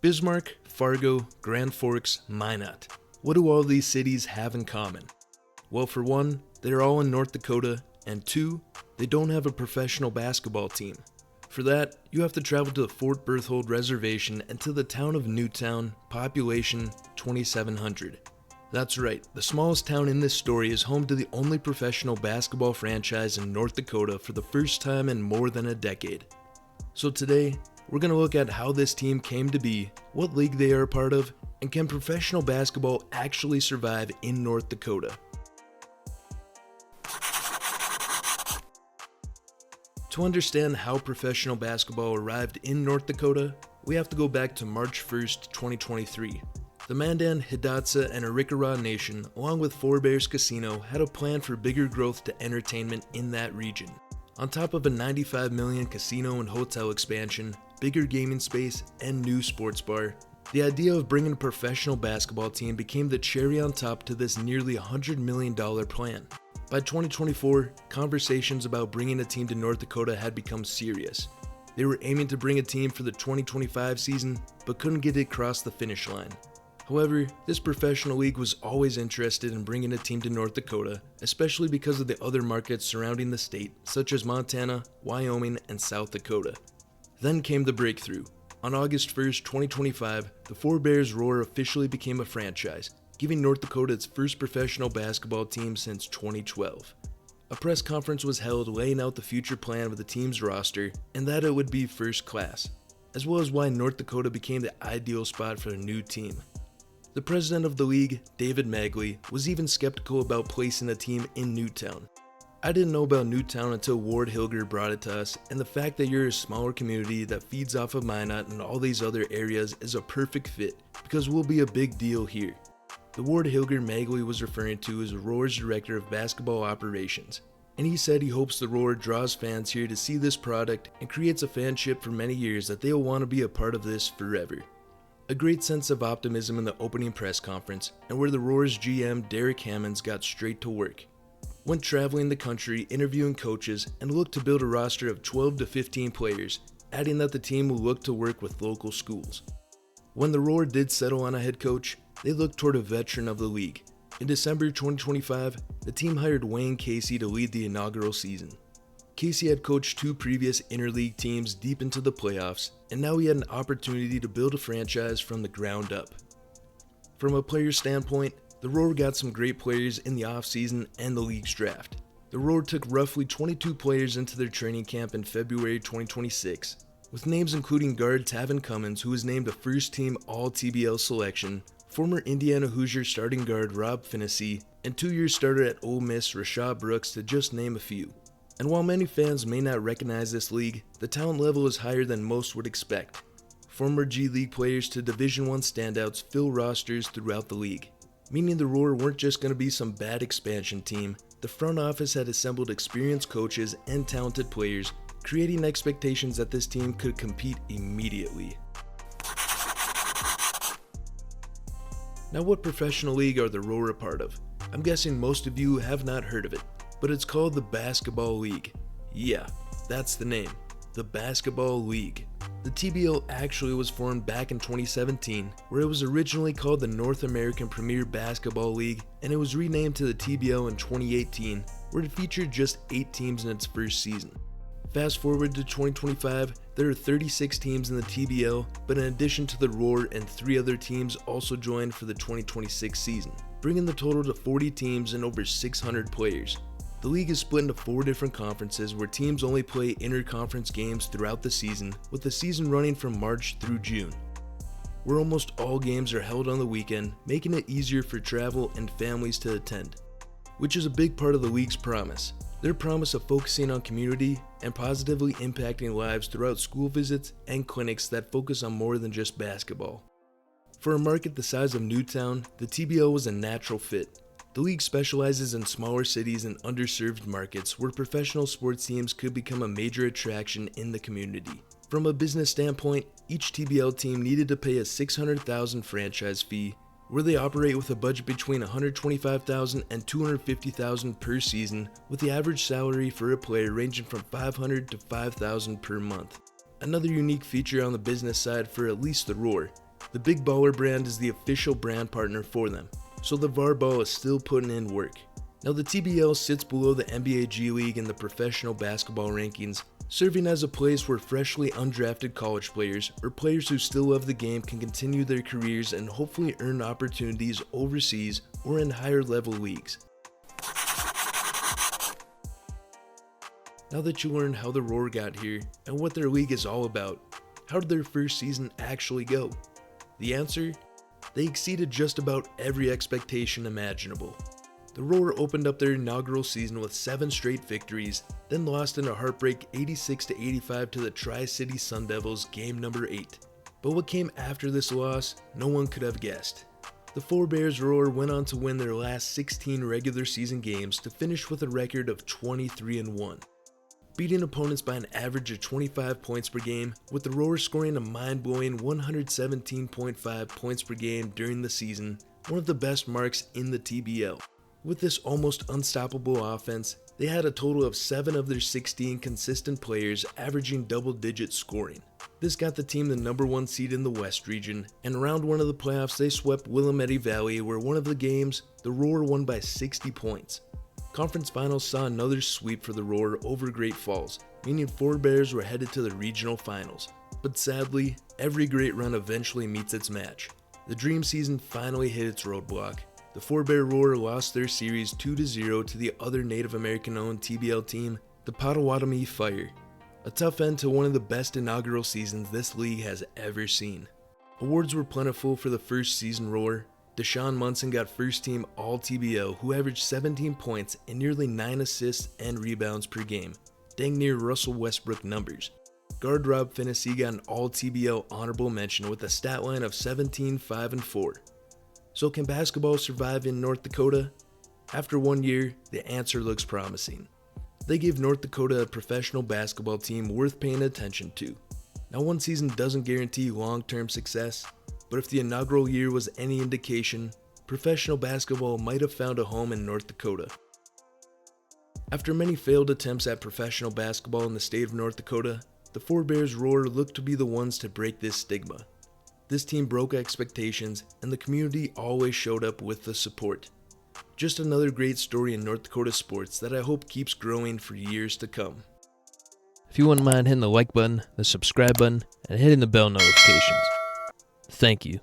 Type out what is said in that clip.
Bismarck, Fargo, Grand Forks, Minot. What do all these cities have in common? Well, for one, they're all in North Dakota, and two, they don't have a professional basketball team. For that, you have to travel to the Fort Berthold Reservation and to the town of Newtown, population 2,700. That's right, the smallest town in this story is home to the only professional basketball franchise in North Dakota for the first time in more than a decade. So today, we're going to look at how this team came to be, what league they are a part of, and can professional basketball actually survive in North Dakota? To understand how professional basketball arrived in North Dakota, we have to go back to March 1st, 2023. The Mandan, Hidatsa, and Arikara Nation, along with Four Bears Casino, had a plan for bigger growth to entertainment in that region. On top of a $95 million casino and hotel expansion, bigger gaming space, and new sports bar, the idea of bringing a professional basketball team became the cherry on top to this nearly $100 million plan. By 2024, conversations about bringing a team to North Dakota had become serious. They were aiming to bring a team for the 2025 season, but couldn't get it across the finish line. However, this professional league was always interested in bringing a team to North Dakota, especially because of the other markets surrounding the state, such as Montana, Wyoming, and South Dakota. Then came the breakthrough. On August 1st, 2025, the Four Bears Roar officially became a franchise, giving North Dakota its first professional basketball team since 2012. A press conference was held laying out the future plan of the team's roster and that it would be first class, as well as why North Dakota became the ideal spot for a new team. The president of the league, David Magley, was even skeptical about placing a team in Newtown. I didn't know about Newtown until Ward Hilger brought it to us, and the fact that you're a smaller community that feeds off of Minot and all these other areas is a perfect fit, because we'll be a big deal here. The Ward Hilger Magley was referring to is Roar's director of basketball operations, and he said he hopes the Roar draws fans here to see this product and creates a fanship for many years that they'll want to be a part of this forever. A great sense of optimism in the opening press conference, and where the Roar's GM Derek Hammonds got straight to work. Went traveling the country interviewing coaches and looked to build a roster of 12 to 15 players, adding that the team will look to work with local schools. When the Roar did settle on a head coach, they looked toward a veteran of the league. In December 2025, the team hired Wayne Casey to lead the inaugural season. Casey had coached two previous interleague teams deep into the playoffs, and now he had an opportunity to build a franchise from the ground up. From a player's standpoint, the Roar got some great players in the offseason and the league's draft. The Roar took roughly 22 players into their training camp in February 2026, with names including guard Tavin Cummins, who was named a first-team All-TBL selection, former Indiana Hoosier starting guard Rob Finnessy, and two-year starter at Ole Miss Rashad Brooks, to just name a few. And while many fans may not recognize this league, the talent level is higher than most would expect. Former G League players to Division I standouts fill rosters throughout the league, meaning the Roar weren't just going to be some bad expansion team. The front office had assembled experienced coaches and talented players, creating expectations that this team could compete immediately. Now, what professional league are the Roar a part of? I'm guessing most of you have not heard of it, but it's called the Basketball League. Yeah, that's the name, the Basketball League. The TBL actually was formed back in 2017, where it was originally called the North American Premier Basketball League, and it was renamed to the TBL in 2018, where it featured just 8 teams in its first season. Fast forward to 2025, there are 36 teams in the TBL, but in addition to the Roar and 3 other teams also joined for the 2026 season, bringing the total to 40 teams and over 600 players. The league is split into 4 different conferences where teams only play inter-conference games throughout the season, with the season running from March through June, where almost all games are held on the weekend, making it easier for travel and families to attend, which is a big part of the league's promise. Their promise of focusing on community and positively impacting lives throughout school visits and clinics that focus on more than just basketball. For a market the size of Newtown, the TBL was a natural fit. The league specializes in smaller cities and underserved markets where professional sports teams could become a major attraction in the community. From a business standpoint, each TBL team needed to pay a $600,000 franchise fee, where they operate with a budget between $125,000 and $250,000 per season, with the average salary for a player ranging from $500 to $5,000 per month. Another unique feature on the business side for at least the Roar The Big Baller brand is the official brand partner for them, so the VAR ball is still putting in work. Now the TBL sits below the NBA G League in the professional basketball rankings, serving as a place where freshly undrafted college players or players who still love the game can continue their careers and hopefully earn opportunities overseas or in higher level leagues. Now that you learned how the Roar got here and what their league is all about, how did their first season actually go? The answer? They exceeded just about every expectation imaginable. The Roar opened up their inaugural season with 7 straight victories, then lost in a heartbreak 86-85 to the Tri-City Sun Devils game number 8. But what came after this loss, no one could have guessed. The Forebears Roar went on to win their last 16 regular season games to finish with a record of 23-1. Beating opponents by an average of 25 points per game, with the Roar scoring a mind-blowing 117.5 points per game during the season, one of the best marks in the TBL. With this almost unstoppable offense, they had a total of 7 of their 16 consistent players averaging double-digit scoring. This got the team the number 1 seed in the West region, and round 1 of the playoffs they swept Willamette Valley, where one of the games, the Roar won by 60 points. Conference finals saw another sweep for the Roar over Great Falls, meaning Forebears were headed to the regional finals. But sadly, every great run eventually meets its match. The dream season finally hit its roadblock. The Forebear Roar lost their series 2-0 to the other Native American-owned TBL team, the Potawatomi Fire. A tough end to one of the best inaugural seasons this league has ever seen. Awards were plentiful for the first season Roar. Deshaun Munson got first team All-TBL, who averaged 17 points and nearly 9 assists and rebounds per game, dang near Russell Westbrook numbers. Guard Rob Finnessy got an All-TBL honorable mention with a stat line of 17, 5, and 4. So can basketball survive in North Dakota? After 1 year, the answer looks promising. They gave North Dakota a professional basketball team worth paying attention to. Now, one season doesn't guarantee long-term success, but if the inaugural year was any indication, professional basketball might have found a home in North Dakota. After many failed attempts at professional basketball in the state of North Dakota, the Forebears Roar looked to be the ones to break this stigma. This team broke expectations, and the community always showed up with the support. Just another great story in North Dakota sports that I hope keeps growing for years to come. If you wouldn't mind hitting the like button, the subscribe button, and hitting the bell notifications. Thank you.